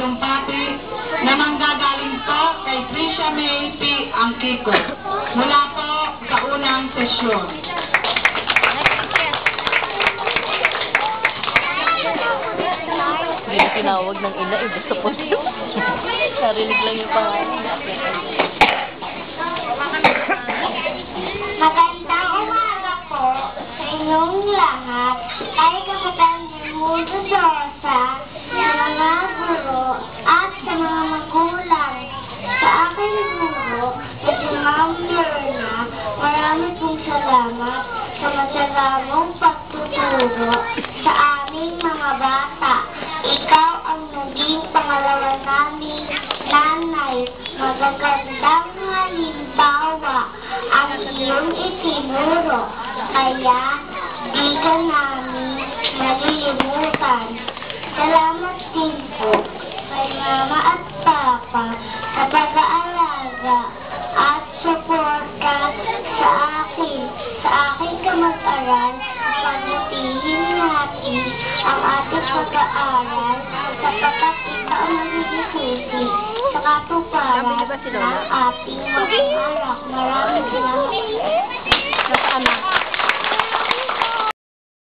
talumpati na manggagaling po kay Tricia May P. Angkiko mula po sa unang sesyon. Hindi tinawag ng ina, gusto po siya. Narinig lang yung pangalan. Magandang umaga po sa inyong lahat. Ay kapatang Mundo Rosa, sa mga guro at sa mga magulang. Sa aking guro at sa Ma'am Lorna, marami pong salamat sa masalamang pagtuturo sa aming mga bata. Ikaw ang naging pangalawa naming nanay. Magagandang halimbawa ang iyong itinuro. Kaya di ka namin malilimutan. Salamat din po kay Mama at Papa sa pag-aalaga at suporta sa aking kamag-aral. Pagputihin natin ang ating pag-aaral sapagkat ito ang nagbibigay sa katuparan ng ating